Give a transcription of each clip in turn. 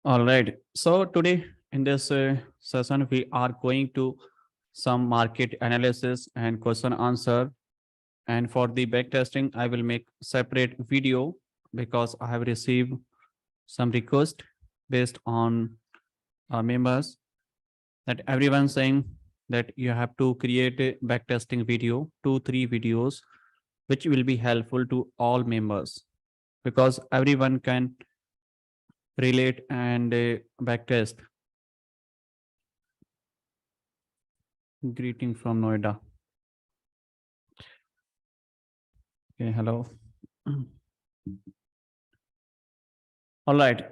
All right. So today in this session, we are going to some market analysis and question answer. And for the back testing, I will make separate video because I have received some request based on our members that everyone saying that you have to create a back testing video, 2, 3 videos, which will be helpful to all members because everyone can relate and back test. Greeting from Noida. Okay, hello. All right.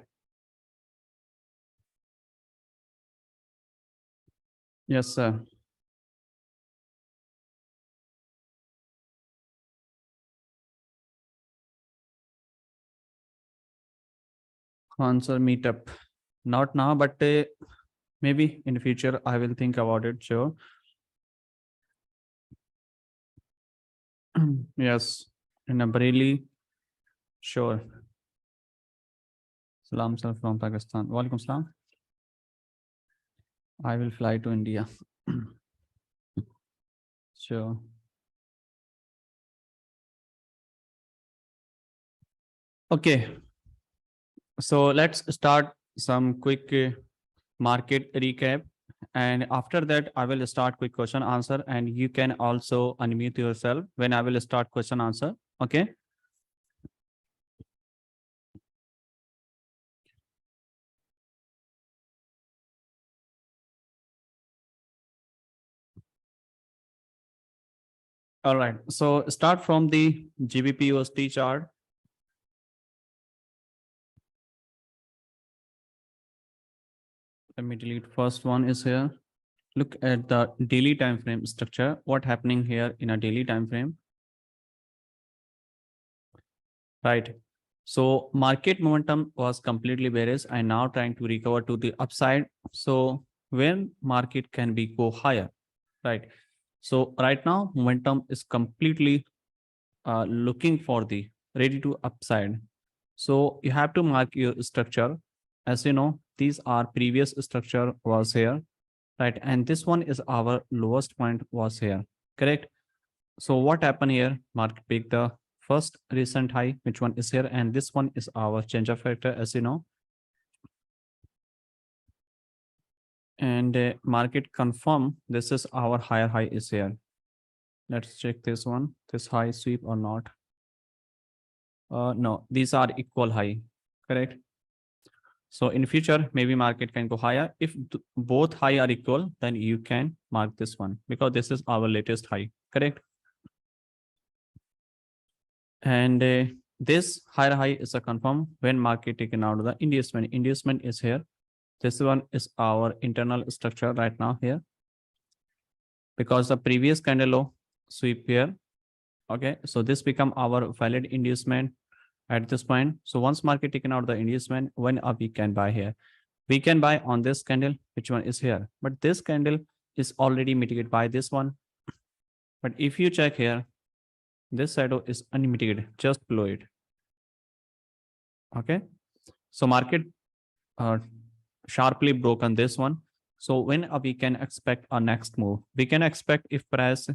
Yes, sir. Answer meetup. Not now, but maybe in future I will think about it. Sure. Yes. In a Bareilly. Sure. Salam sir from Pakistan. Walaikum salam. I will fly to India. Sure. Okay. So let's start some quick market recap. And after that, I will start quick question answer. And you can also unmute yourself when I will start question answer. Okay. All right. So start from the GBP USD chart. Let me delete first one is here. Look at the daily time frame structure. What happening here in a daily time frame? Right. So market momentum was completely bearish and now trying to recover to the upside. So when market can be go higher, right? So right now momentum is completely looking for the ready to upside. So you have to mark your structure. As you know, these are previous structure was here, right? And this one is our lowest point was here, correct? So what happened here? Market pick the first recent high, which one is here, and this one is our change of factor, as you know. And market confirm this is our higher high is here. Let's check this one, this high sweep or not. No, these are equal high, correct? So in future, maybe market can go higher. If both high are equal, then you can mark this one because this is our latest high, correct? And this higher high is a confirm when market taken out of the inducement. Inducement is here. This one is our internal structure right now here because the previous candle low sweep here. Okay, so this become our valid inducement at this point. So once market taken out the inducement, when we can buy here, we can buy on this candle, which one is here, but this candle is already mitigated by this one. But if you check here, this shadow is unmitigated just below it. Okay, so market sharply broken this one. So when we can expect a next move, we can expect if price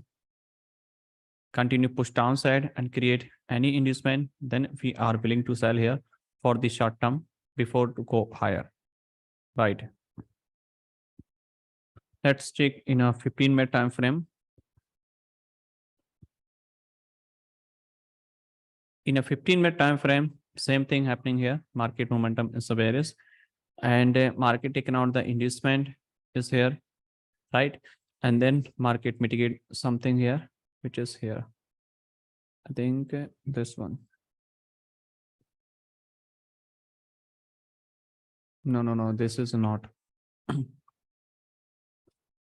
continue push downside and create any inducement, then we are willing to sell here for the short term before to go higher, right? Let's check in a 15-minute time frame. In a 15-minute time frame, same thing happening here. Market momentum is bearish and market taken out the inducement is here, right? And then market mitigate something here, which is here. I think this one. No, this is not.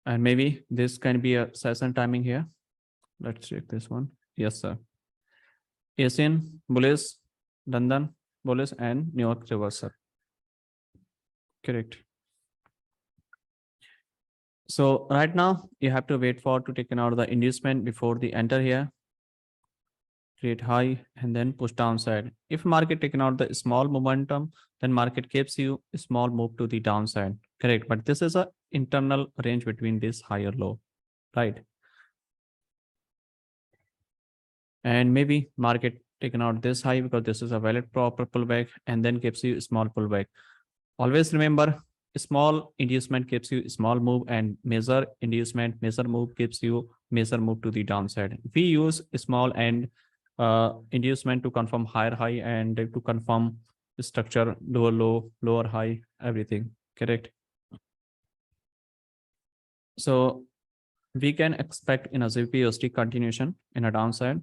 And maybe this can be a session timing here. Let's check this one. Yes, sir. Asian bullish, London bullish, and New York reversal. Correct. So right now you have to wait for to taken out the inducement before the enter here. create high, and then push downside. If market taken out the small momentum, then market gives you a small move to the downside. Correct. But this is a internal range between this high or low, right? And maybe market taken out this high because this is a valid proper pullback and then gives you a small pullback. Always remember, small inducement gives you a small move, and major inducement, major move gives you major move to the downside. We use small and inducement to confirm higher high and to confirm the structure lower low, lower high, everything. Correct. So we can expect in a ZPUSD continuation in a downside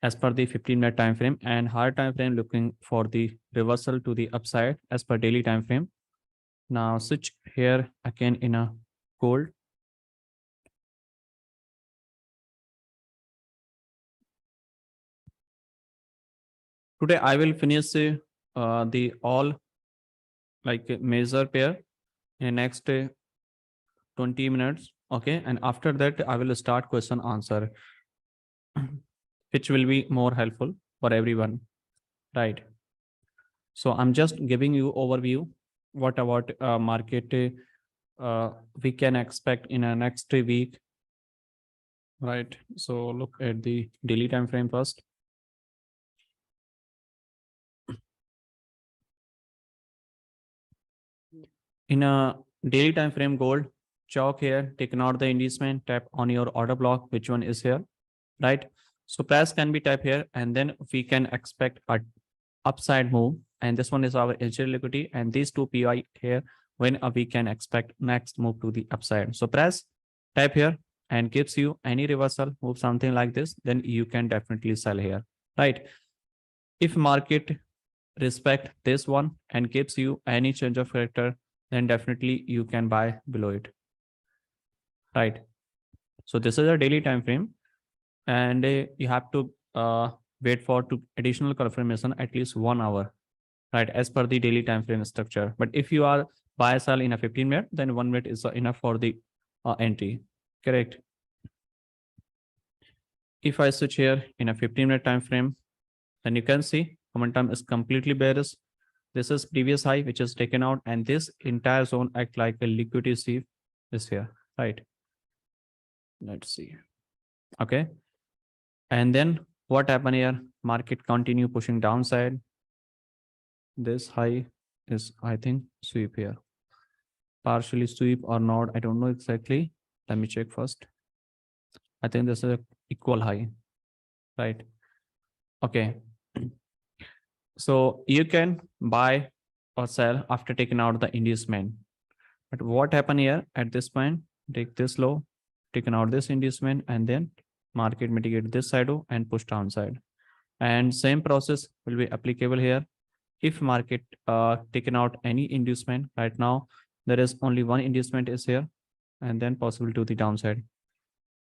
as per the 15-minute time frame, and higher time frame looking for the reversal to the upside as per daily time frame. Now switch here again in a gold. Today I will finish the all like major pair in next 20 minutes. Okay, and after that I will start question answer, which will be more helpful for everyone, right? So I'm just giving you overview what about market we can expect in a next week, right? So look at the daily time frame first. In a daily time frame, gold chalk here, taken out the inducement, tap on your order block, which one is here, right? So price can be typed here, and then we can expect a upside move, and this one is our HL liquidity, and these two PI here when we can expect next move to the upside. So press type here and gives you any reversal move something like this, then you can definitely sell here, right? If market respect this one and gives you any change of character, then definitely you can buy below it, right? So this is a daily time frame, and you have to wait for to additional confirmation at least 1 hour, right, as per the daily time frame structure. But if you are buy sell in a 15-minute, then 1 minute is enough for the entry. Correct. If I switch here in a 15-minute time frame, then you can see momentum is completely bearish. This is previous high which is taken out, and this entire zone act like a liquidity sieve is here, right? Let's see. Okay, and then what happened here? Market continue pushing downside. This high is, I think, sweep here, partially sweep or not, I don't know exactly. Let me check first. I think this is a equal high, right? Okay. So you can buy or sell after taking out the inducement. But what happened here at this point? Take this low, taken out this inducement, and then market mitigate this side and push downside. And same process will be applicable here. If market taken out any inducement right now, there is only one inducement is here, and then possible to the downside.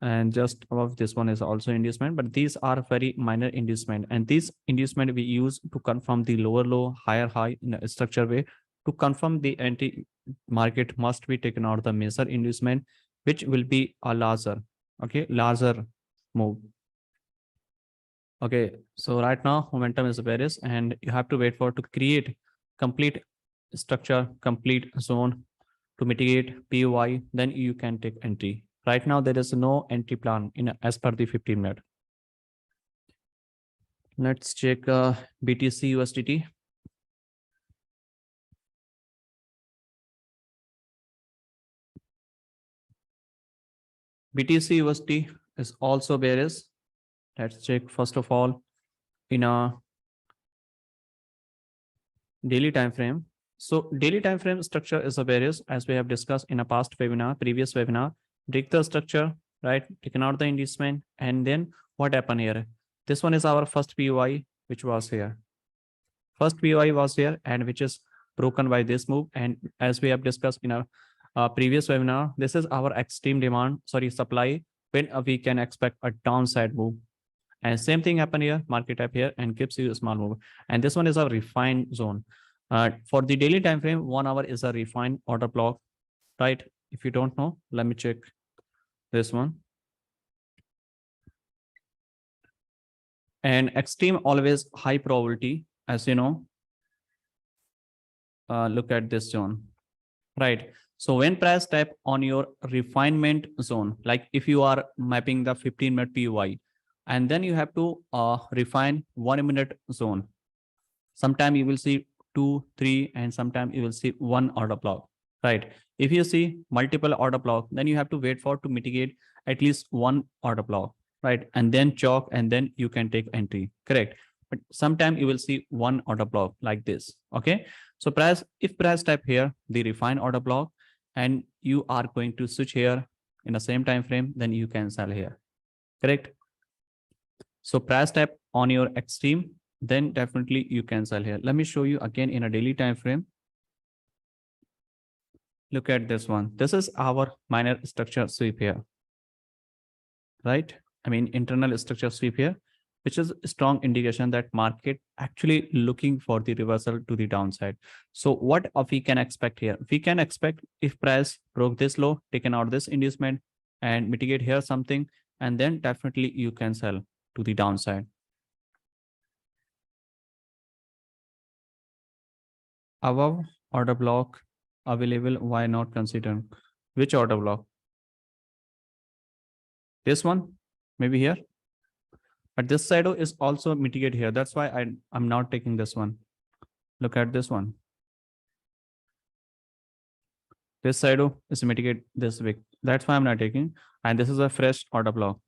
And just above this one is also inducement, but these are very minor inducement, and these inducement we use to confirm the lower low, higher high in a structure way. To confirm the anti market must be taken out the major inducement, which will be a larger, okay, larger move. Okay, so right now momentum is bearish, and you have to wait for to create complete structure, complete zone to mitigate POI, then you can take entry. Right now, there is no entry plan in as per the 15-minute. Let's check BTC USDT. BTC USD is also bearish. Let's check first of all in a daily time frame. So daily time frame structure is a bearish, as we have discussed in a past webinar, previous webinar. Break the structure, right? Taken out the inducement, and then what happened here? This one is our first POI, which was here. First POI was here, and which is broken by this move. And as we have discussed in a previous webinar, this is our extreme demand, sorry, supply, when we can expect a downside move. And same thing happen here, market up here and gives you a small move. And this one is a refined zone. For the daily time frame, 1 hour is a refined order block, right? If you don't know, let me check this one. and extreme always high probability, as you know. Look at this zone, right? So when price tap on your refinement zone, like if you are mapping the 15-minute PUI, and then you have to refine 1 minute zone. Sometime you will see 2, 3, and sometime you will see one order block, right? If you see multiple order block, then you have to wait for to mitigate at least one order block, right? And then chalk, and then you can take entry, correct? But sometime you will see one order block like this, okay? So price, if price type here, the refine order block, and you are going to switch here in the same time frame, then you can sell here, correct? So price type on your extreme, then definitely you can sell here. Let me show you again in a daily time frame. Look at this one. This is our minor structure sweep here, right? I mean, internal structure sweep here, which is a strong indication that market actually looking for the reversal to the downside. So what we can expect here? We can expect if price broke this low, taken out this inducement and mitigate here something, and then definitely you can sell to the downside. Above order block available, why not consider? Which order block? This one, maybe here. But this shadow is also mitigate here. That's why I'm not taking this one. Look at this one. This shadow is mitigate this wick. That's why I'm not taking. And this is a fresh order block.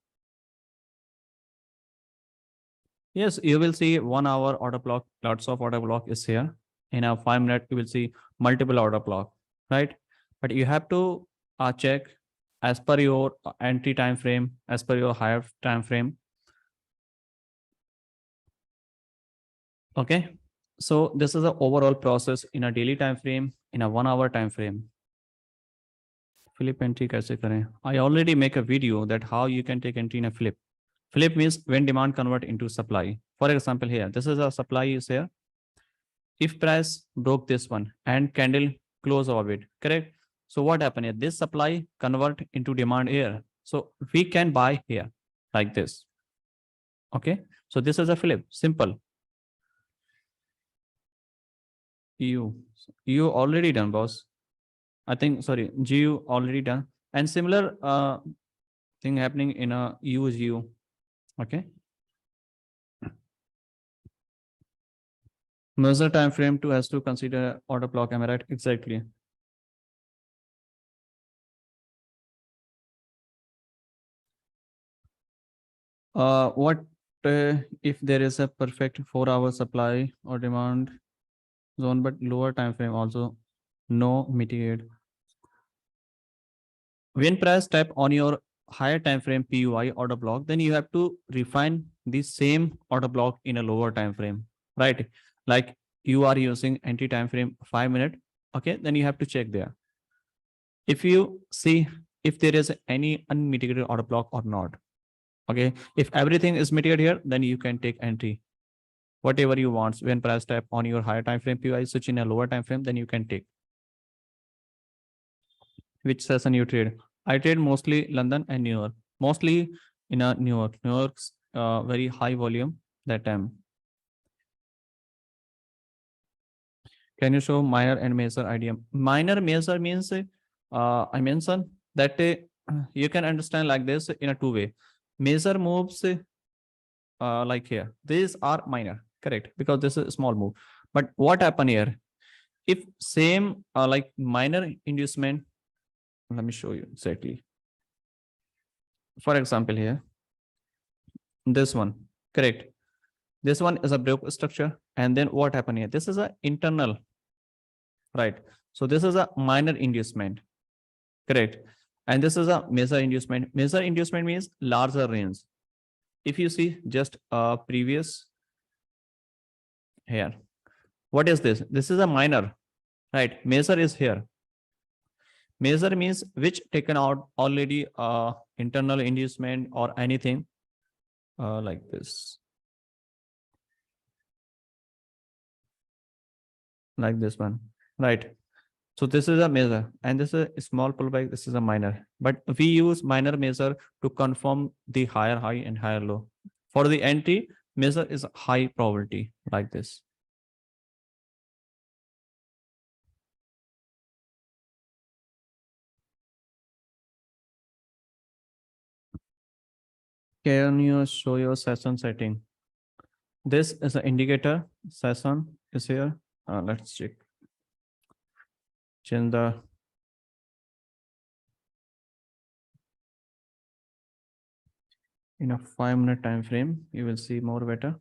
Yes, you will see 1 hour order block. Lots of order block is here. In a 5 minute, you will see multiple order block, right? But you have to check as per your entry time frame, as per your higher time frame. Okay, so this is the overall process in a daily time frame, in a 1 hour time frame. Flip entry kaise kare? I already make a video that how you can take entry in a flip. Flip means when demand convert into supply. For example, here, this is a supply is here. If price broke this one and candle close above it, correct? So what happened here? This supply convert into demand here. So we can buy here like this. Okay, so this is a flip, simple. You already done, boss. I think, sorry, GU already done. And similar thing happening in a UGU. Okay. Measure time frame to has to consider order block. Am I right? Exactly. What if there is a perfect 4-hour supply or demand zone, but lower time frame also no mitigate? When price type on your higher time frame PUI order block, then you have to refine the same order block in a lower time frame, right? Like you are using entry time frame 5 minute, okay? Then you have to check there. If you see if there is any unmitigated order block or not, okay? If everything is mitigated here, then you can take entry, whatever you want. When price type on your higher time frame PUI switch in a lower time frame, then you can take. Which session you trade? I trade mostly London and New York. Mostly in a New York. New York's very high volume that time. Can you show minor and major idea? Minor major means I mentioned that you can understand like this in a two way. Major moves like here. These are minor, correct? Because this is a small move. But what happen here? If same like minor inducement, let me show you exactly. For example, here, this one, correct? This one is a broke structure. And then what happened here? This is an internal, right? So this is a minor inducement, correct? And this is a major inducement. Major inducement means larger range. If you see just previous here, what is this? This is a minor, right? Major is here. Major means which taken out already internal inducement or anything like this. Like this one, right? So this is a major and this is a small pullback. This is a minor, but we use minor major to confirm the higher high and higher low. For the entry, measure is high probability like this. Can you show your session setting? This is an indicator. Session is here. Let's check. Change the in a 5-minute time frame. You will see more better.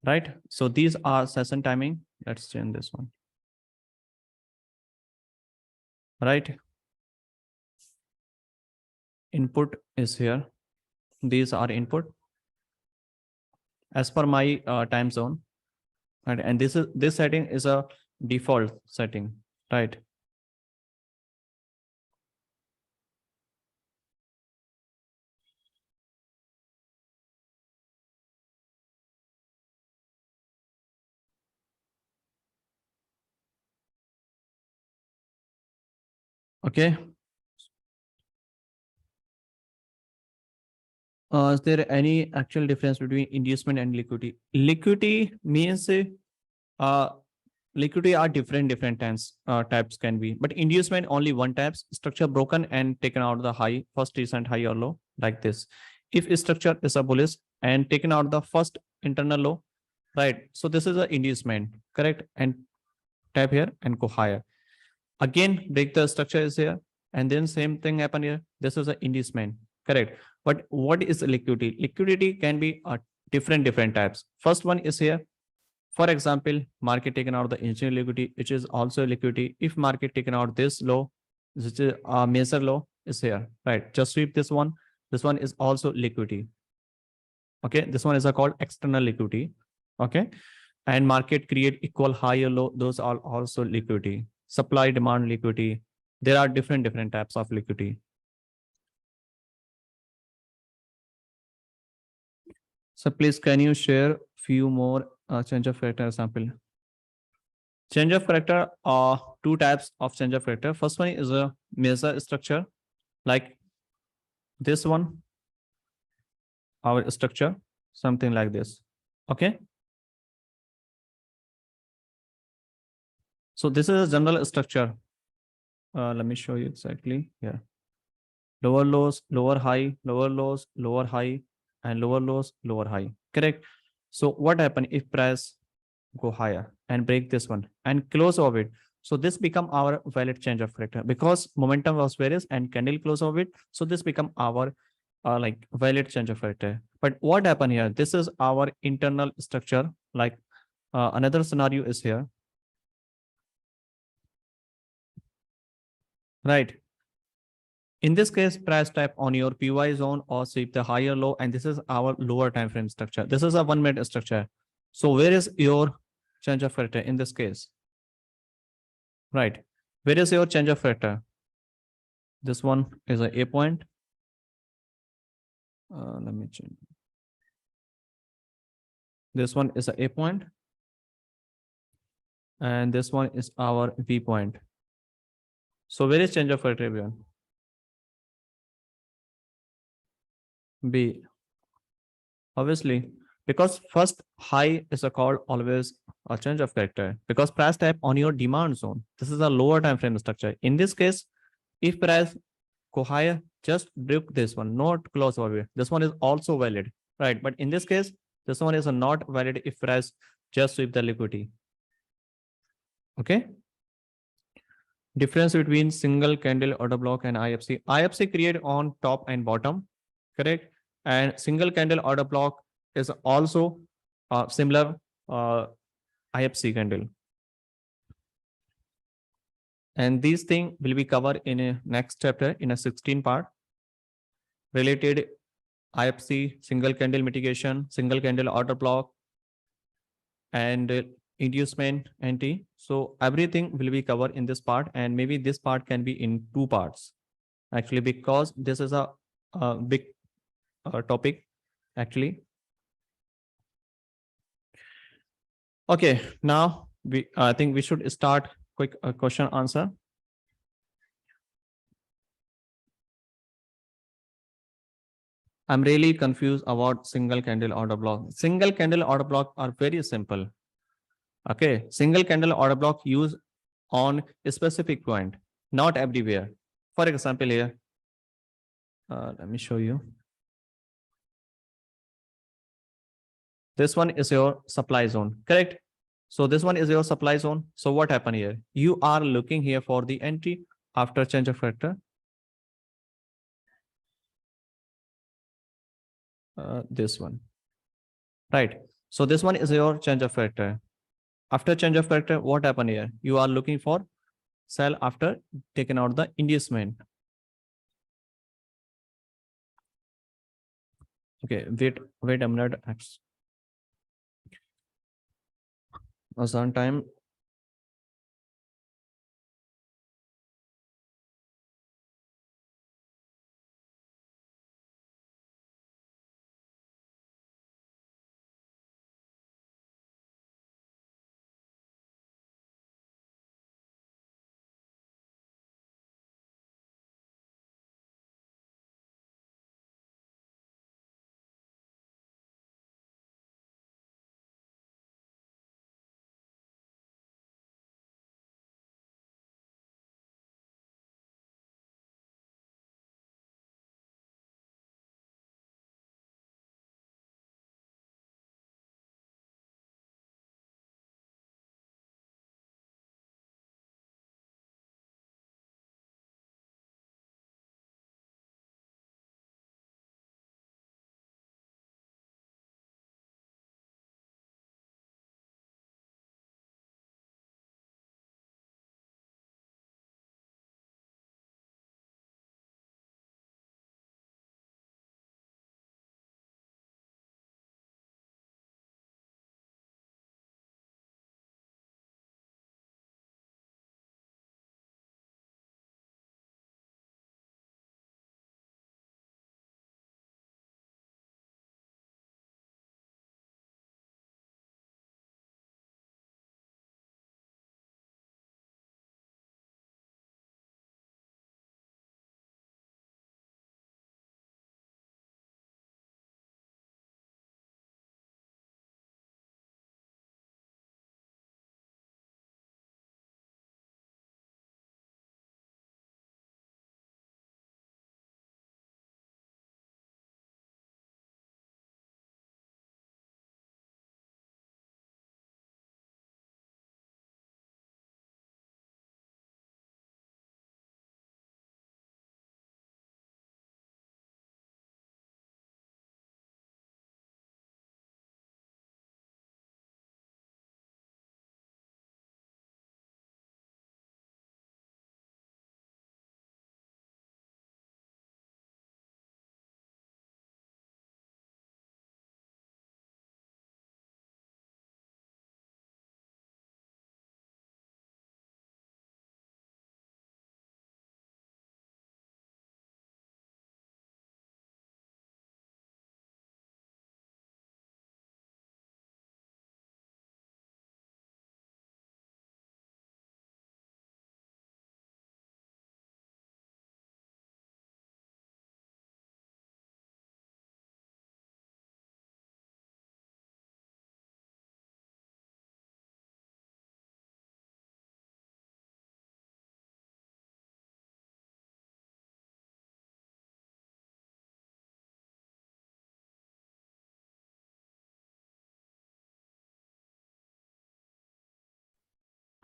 Right. So these are session timing. Let's change this one. Right. Input is here. These are input as per my time zone. Right. And this setting is a default setting. Right. Okay. Is there any actual difference between inducement and liquidity? Liquidity means uh, liquidity are different types can be, but inducement only one types structure broken and taken out the high first recent high or low like this. If a structure is a bullish and taken out the first internal low, right? So this is a inducement, correct? And tap here and go higher. Again, break the structure is here, and then same thing happen here. This is an inducement, correct? But what is liquidity? Liquidity can be different types. First one is here. For example, market taken out the initial liquidity, which is also liquidity. If market taken out this low, which is a major low, is here, right? Just sweep this one. This one is also liquidity. Okay, this one is called external liquidity. Okay, and market create equal high or low. Those are also liquidity. Supply demand liquidity. There are different types of liquidity. So please, can you share few more change of factor example? Change of character are two types of change of character. First one is a measure structure, like this one, our structure, something like this. Okay. So this is a general structure. Let me show you exactly here. Lower lows, lower high, lower lows, lower high, and lower lows, lower high. Correct. So what happen if price go higher and break this one and close of it? So this become our valid change of character because momentum was various and candle close of it. So this become our like valid change of character. But what happened here? This is our internal structure. Like another scenario is here. Right. In this case, price type on your PY zone or sweep the higher low, and this is our lower time frame structure. This is a 1 minute structure. So where is your change of character in this case? Right. Where is your change of character? This one is a point. Let me change. This one is a point. And this one is our B point. So where is change of character everyone? B. Obviously, because first high is a called always a change of character because price type on your demand zone. This is a lower time frame structure. In this case, if price go higher, just break this one, not close over. This one is also valid, right? But in this case, this one is not valid if price just sweep the liquidity. Okay. Difference between single candle order block and IFC. IFC create on top and bottom, correct? And single candle order block is also similar IFC candle. And these things will be covered in a next chapter in a 16 part related IFC, single candle mitigation, single candle order block, and inducement anti. So everything will be covered in this part, and maybe this part can be in 2 parts actually because this is a big topic actually. Okay, now I think we should start quick question answer. I'm really confused about single candle order block. Single candle order block are very simple. Okay, single candle order block used on a specific point, not everywhere. For example, here, let me show you. This one is your supply zone, correct? So this one is your supply zone. So what happened here? You are looking here for the entry after change of factor. This one, right? So this one is your change of factor. After change of factor, what happened here? You are looking for sell after taking out the inducement. Okay, wait a minute. Sometime.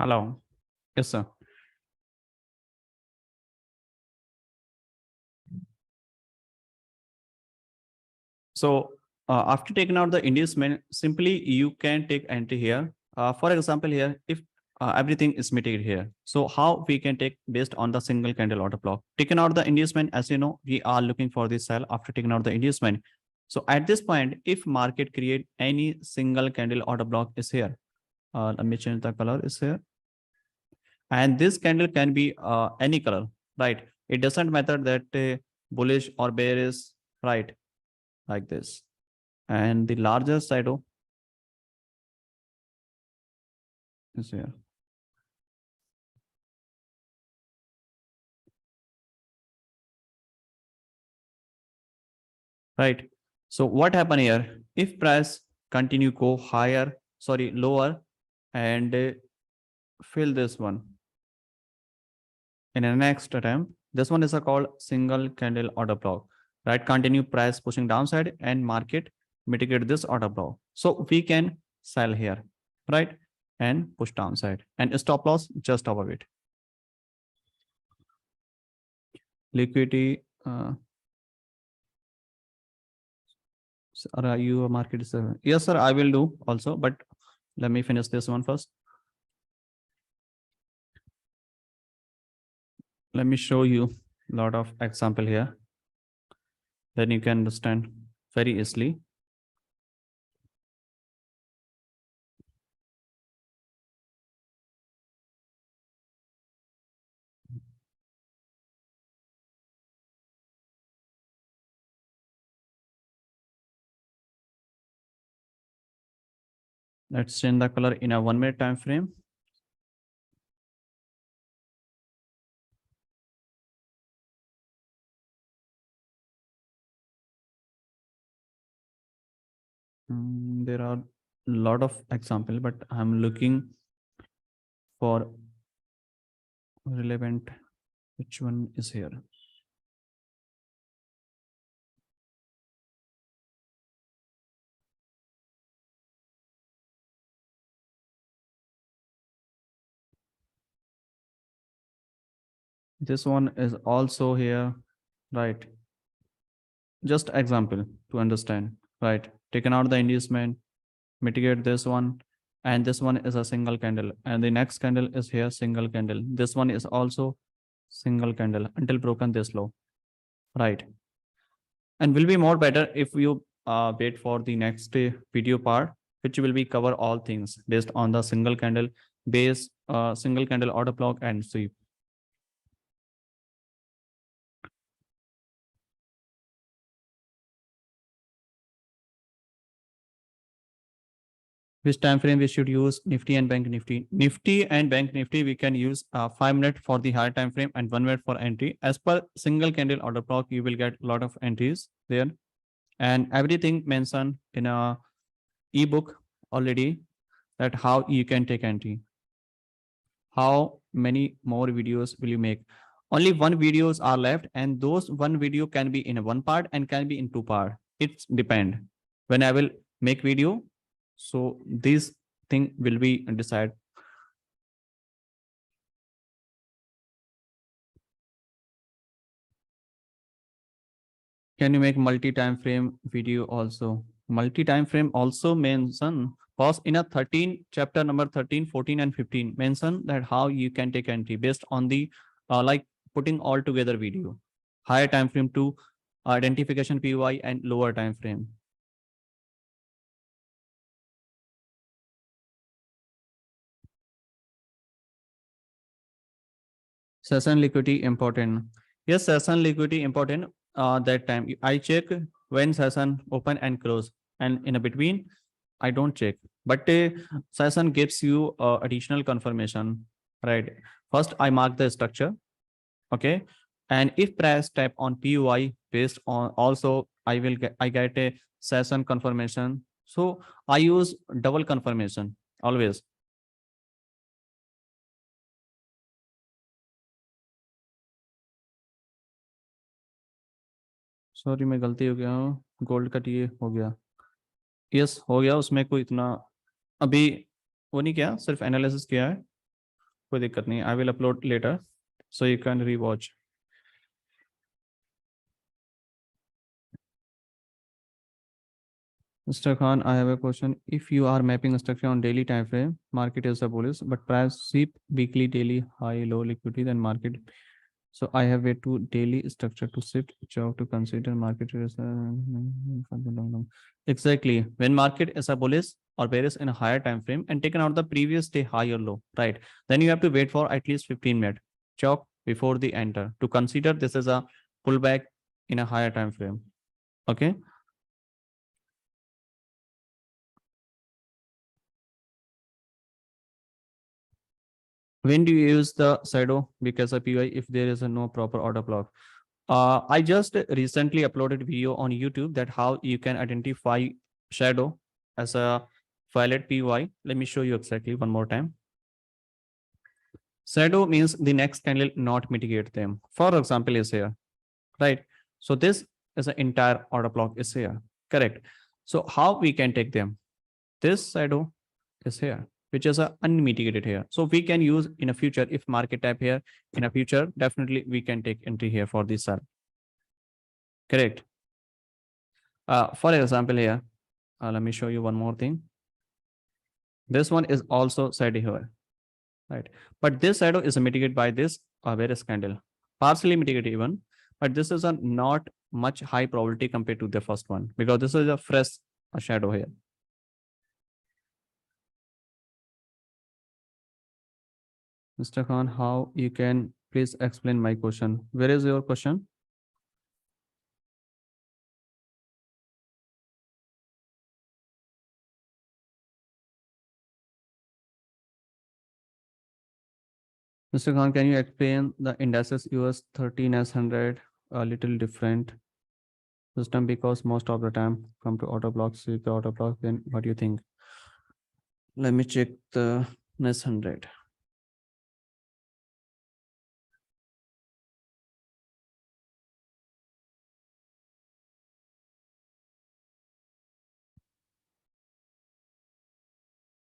Hello. Yes, sir. So after taking out the inducement, simply you can take entry here. For example, here, if everything is mitigated here, so how we can take based on the single candle order block? Taking out the inducement, as you know, we are looking for this sell after taking out the inducement. So at this point, if market create any single candle order block is here, let me change the color is here, and this candle can be any color, right? It doesn't matter that bullish or bearish, right? Like this. And the larger shadow is here. right? So what happen here? If price continue go higher, sorry, lower, and fill this one in the next attempt, this one is a called single candle order block, right? Continue price pushing downside and market mitigate this order block. So we can sell here, right? And push downside and stop loss just above it. Liquidity, are you a market? Yes, sir, I will do also, but let me finish this one first. Let me show you a lot of example here. Then you can understand very easily. Let's change the color in a 1 minute time frame. There are a lot of example, but I'm looking for relevant. Which one is here? This one is also here, right? Just example to understand, right? Taken out the inducement, mitigate this one, and this one is a single candle, and the next candle is here single candle. This one is also single candle until broken this low, right? And will be more better if you wait for the next video part, which will be cover all things based on the single candle base, single candle order block and sweep. Which time frame we should use? Nifty and bank nifty. Nifty and bank nifty we can use 5 minutes for the higher time frame and 1 minute for entry. As per single candle order block, you will get a lot of entries there, and everything mentioned in a ebook already, that how you can take entry. How many more videos will you make? Only one videos are left, and those one video can be in one part and can be in two part. It's depend when I will make video. So this thing will be decided. Can you make multi-time frame video also? Multi-time frame also mention, cause in a 13 chapter number 13, 14 and 15 mention that how you can take entry based on the like putting all together video. Higher time frame to identification PY and lower time frame. Session liquidity important. Yes, session liquidity important. That time I check when session open and close, and in a between I don't check. But session gives you additional confirmation, right? First I mark the structure, okay, and if price tap on PUI based on also I get a session confirmation. So I use double confirmation always. Sorry मैं गलती हो गया हूँ, gold cut ये हो गया. Yes हो गया, उसमें कोई इतना अभी वो नहीं किया, सिर्फ एनालिसिस किया है, कोई दिक्कत नहीं. I will upload later so you can rewatch. Mr. Khan, I have a question. If you are mapping a structure on daily time frame, market is a bullish, but price sweep weekly, daily, high, low liquidity, then market. So I have a two daily structure to shift job to consider market is exactly when market is a bullish or bearish in a higher time frame and taken out the previous day high or low, right? Then you have to wait for at least 15 minutes chalk before the enter to consider this is a pullback in a higher time frame. Okay. When do you use the shadow because of PY if there is a no proper order block? I just recently uploaded video on YouTube that how you can identify shadow as a violet PY. Let me show you exactly one more time. Shadow means the next candle not mitigate them. For example, is here, right? So this is an entire order block is here, correct? So how we can take them? This shadow is here, which is a unmitigated here. So we can use in a future if market tap here in a future, definitely we can take entry here for this sell. Correct. For example here, let me show you one more thing. This one is also shadow here, right? But this shadow is mitigated by this various candle, partially mitigated even, but this is a not much high probability compared to the first one because this is a fresh shadow here. Mr. Khan, how you can please explain my question? Where is your question? Mr. Khan, can you explain the indices US 13 as 100 a little different system because most of the time come to auto blocks, see the auto block, then what do you think? Let me check the NES 100.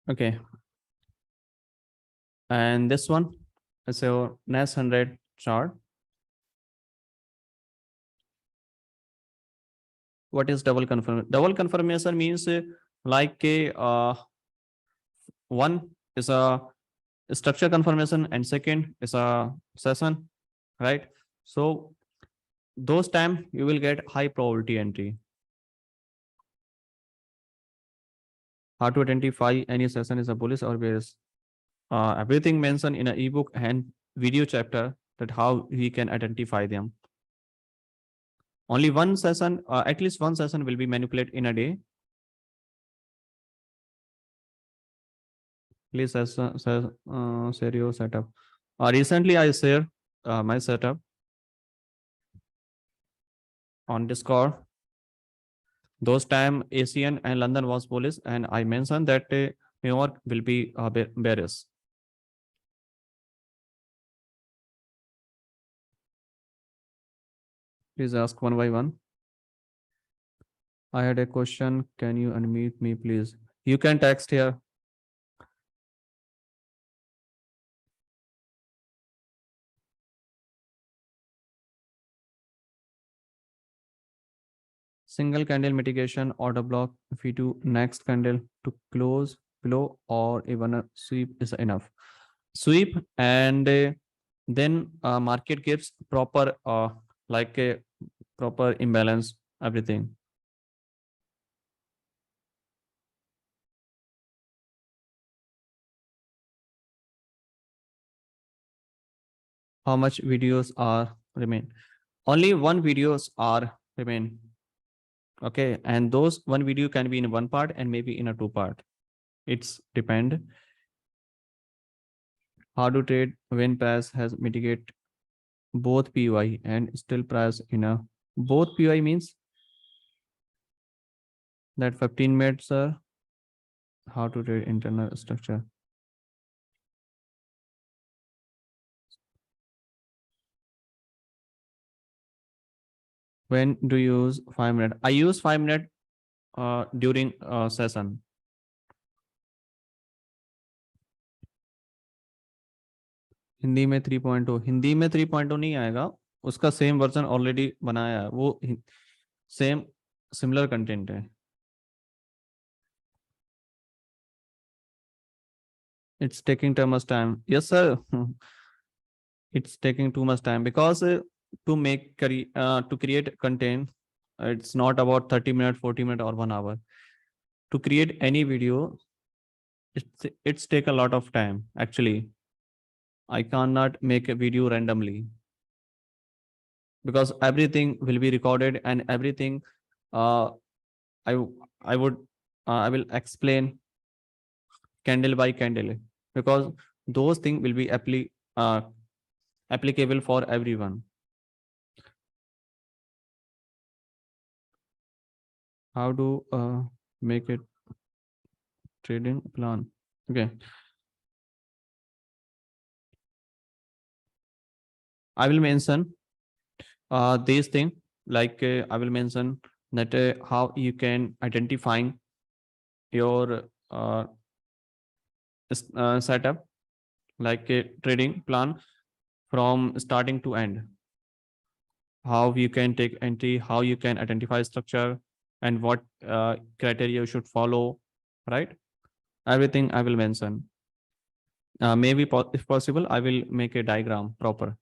Okay. And this one is your NES 100 chart. What is double confirmation? Double confirmation means like one is a structure confirmation and second is a session, right? So those time you will get high probability entry. How to identify any session is a bullish or bearish? Everything mentioned in an ebook and video chapter that how we can identify them. Only one session, at least one session will be manipulated in a day. Please share your setup. Recently, I shared my setup on Discord. Those time Asian and London was bullish, and I mentioned that New York will be bearish. Please ask one by one. I had a question. Can you unmute me, please? You can text here. Single candle mitigation order block. If we do next candle to close below or even a sweep is enough. Sweep and then market gives proper like a proper imbalance everything. How much videos are remain? Only one videos are remain. Okay, and those one video can be in one part and maybe in a two part. It's depend. How to trade when price has mitigate both PY and still price in a both PY means that 15 minutes how to trade internal structure. When do you use 5 minutes? I use 5 minutes during session. Hindi में 3.0 हिंदी में 3.0 नहीं आएगा उसका same version already बनाया है वो same similar content है it's taking too much time yes sir it's taking too much time because to make to create content it's not about 30 minutes 40 minutes or 1 hour to create any video it's take a lot of time actually I cannot make a video randomly because everything will be recorded and everything uh, I would I will explain candle by candle because those things will be applicable for everyone. how to make it trading plan. Okay, I will mention these thing, like I will mention that how you can identify your setup, like a trading plan from starting to end, how you can take entry, how you can identify structure, and what criteria you should follow, right? Everything I will mention. Maybe if possible, I will make a diagram proper.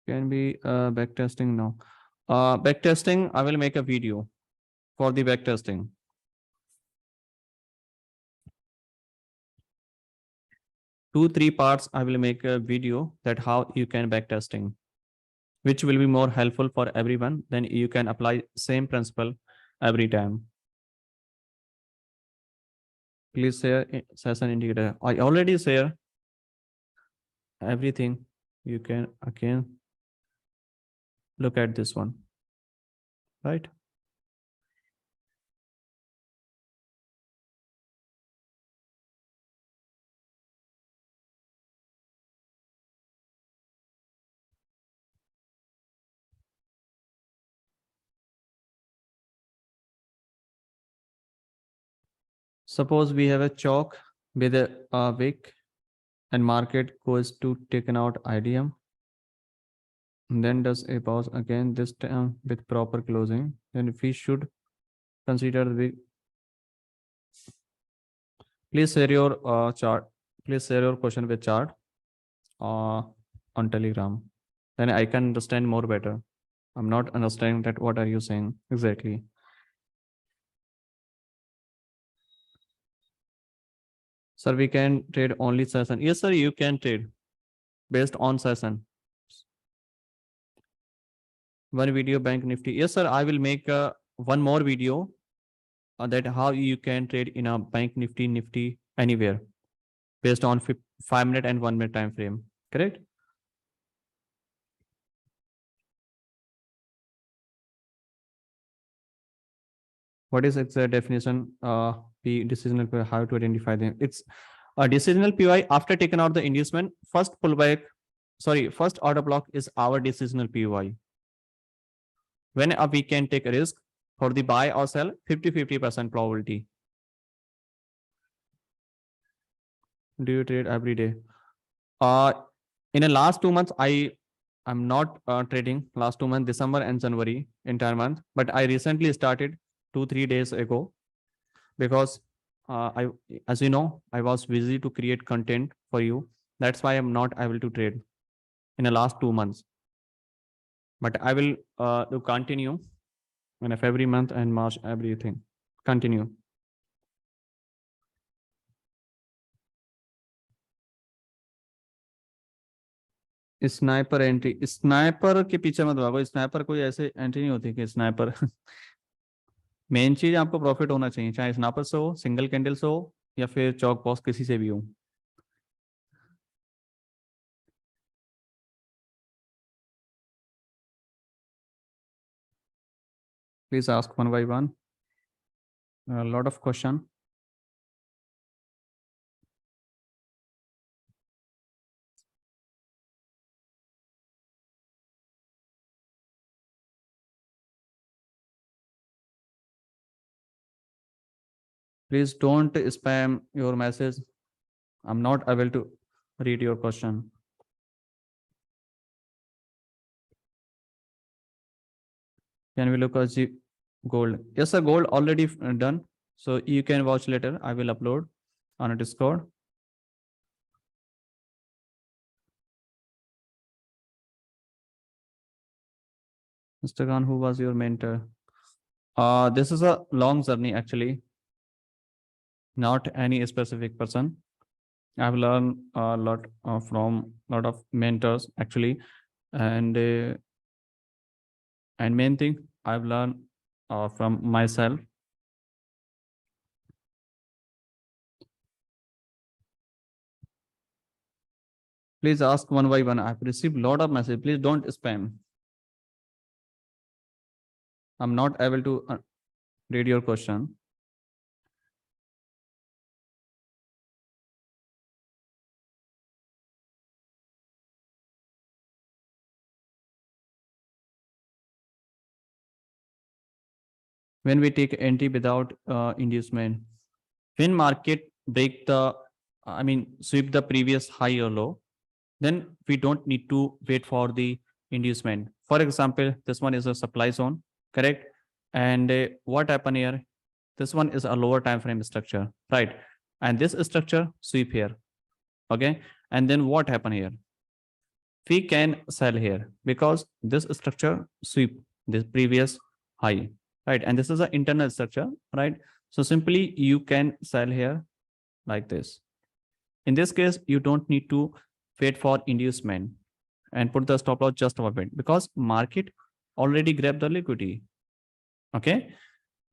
Can be back testing now. Back testing, I will make a video for the back testing. 2-3 parts I will make a video that how you can back testing, which will be more helpful for everyone. Then you can apply same principle every time. Please share session indicator. I already share everything. You can again look at this one, right? Suppose we have a chalk with a wick and market goes to taken out IDM, and then does a pause again, this time with proper closing. Then we should consider the, please share your chart. Please share your question with chart uh, on Telegram. Then I can understand more better. I'm not understanding that what are you saying exactly. Sir, we can trade only session. Yes, sir, you can trade based on session. One video bank Nifty. Yes, sir, I will make one more video that how you can trade in a bank Nifty anywhere based on 5 minute and 1 minute time frame. Correct? What is its definition? P decisional PY, how to identify them? It's a decisional PY after taking out the inducement. First pullback, sorry, first order block is our decisional PY. When we can take a risk for the buy or sell, 50-50% probability. Do you trade every day? Uh, in the last 2 months, I'm not trading last 2 months, December and January, entire month, but I recently started 2-3 days ago because as you know, I was busy to create content for you. That's why I'm not able to trade in the last 2 months. But I will do continue in February month and March, everything. Continue. Sniper entry, sniper के पीछे मत भागो, sniper कोई ऐसे entry नहीं होती कि sniper main चीज आपको प्रॉफिट होना चाहिए, चाहे स्नाइपर से हो, सिंगल कैंडल से हो, या फिर चौक बॉक्स किसी से भी हो. Please ask one by one. A lot of question. Please don't spam your message. I'm not able to read your question. Can we look at the gold? Yes, sir, gold already done. So you can watch later. I will upload on a Discord. Mr. Khan, who was your mentor? This is a long journey actually, not any specific person. I've learned a lot from a lot of mentors actually, and main thing I've learned from myself. Please ask one by one. I've received a lot of messages. Please don't spam. I'm not able to read your question. When we take entry without inducement, when market break the, sweep the previous high or low, then we don't need to wait for the inducement. For example, this one is a supply zone, correct? And what happened here? This one is a lower time frame structure, right? And this structure sweep here, okay? And then what happened here? We can sell here because this structure sweep this previous high, right? And this is an internal structure, right? So simply you can sell here like this. In this case, you don't need to wait for inducement and put the stop loss just above it because market already grabbed the liquidity. Okay.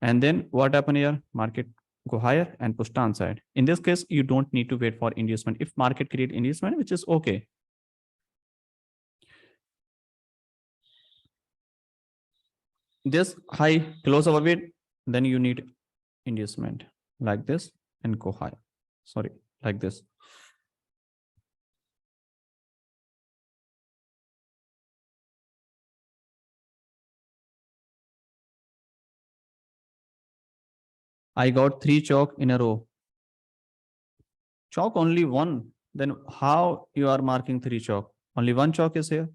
And then what happened here? Market go higher and push downside. In this case, you don't need to wait for inducement. If market create inducement, which is okay. This high close above it, then you need inducement like this and go high. Sorry, like this. I got 3 CHoCH in a row. CHoCH only one. Then how you are marking 3 CHoCH? Only one CHoCH is here.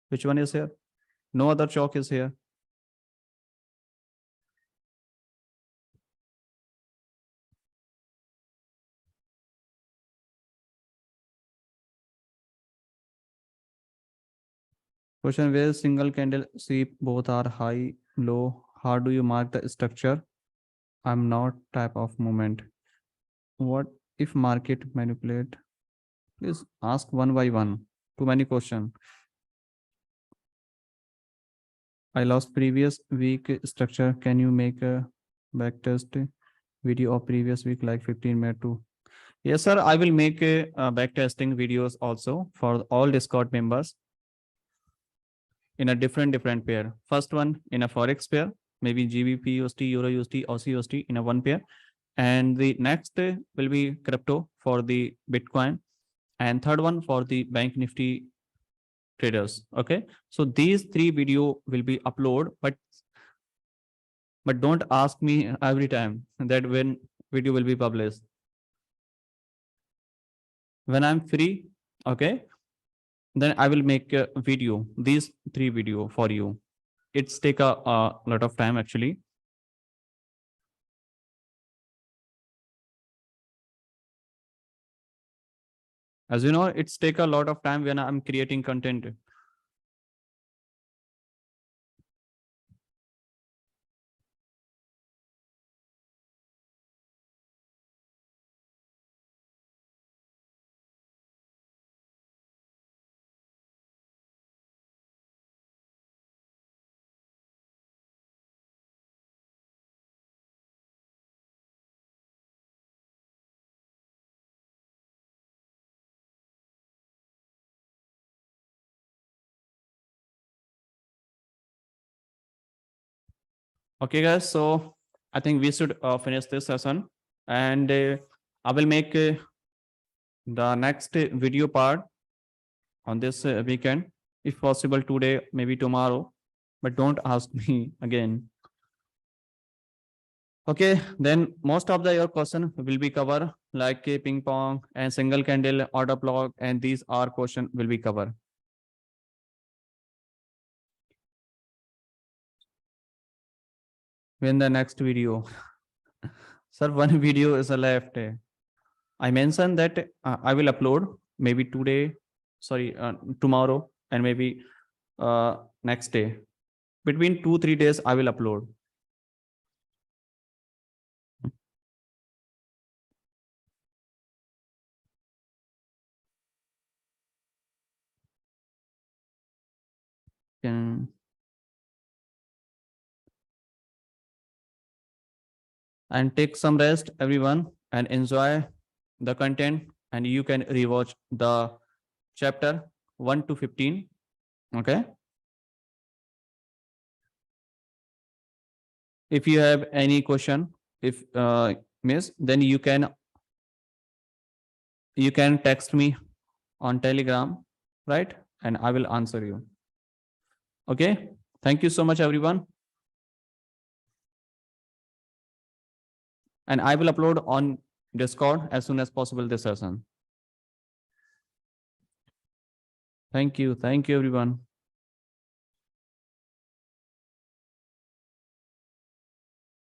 Which one is here? No other CHoCH is here. Question, where single candle sweep both are high, low. How do you mark the structure? I'm not type of movement. What if market manipulate? Please ask one by one. Too many questions. I lost previous week structure. Can you make a backtest video of previous week like 15 minutes too? Yes, sir. I will make a backtesting videos also for all Discord members in a different pair. First one in a Forex pair, maybe GBP USD, Euro USD, Aussie USD in a one pair. And the next will be crypto for the Bitcoin. And third one for the Bank Nifty traders. Okay. So these 3 video will be upload, but don't ask me every time that when video will be published. When I'm free, okay, then I will make a video, these 3 video for you. It's take a lot of time actually. As you know, it's take a lot of time when I'm creating content. Okay, guys. So I think we should finish this session, and I will make the next video part on this weekend, if possible today, maybe tomorrow, but don't ask me again. Okay, then most of the your question will be covered like ping pong and single candle order block, and these are question will be covered. When the next video? Sir, one video is left. I mentioned that I will upload maybe today, sorry, tomorrow, and maybe next day. Between 2-3 days, I will upload. Can and take some rest, everyone, and enjoy the content. And you can rewatch the chapter 1 to 15. Okay. If you have any question, if miss, then you can text me on Telegram, right? And I will answer you. Okay. Thank you so much, everyone. And I will upload on Discord as soon as possible this session. Thank you. Thank you, everyone.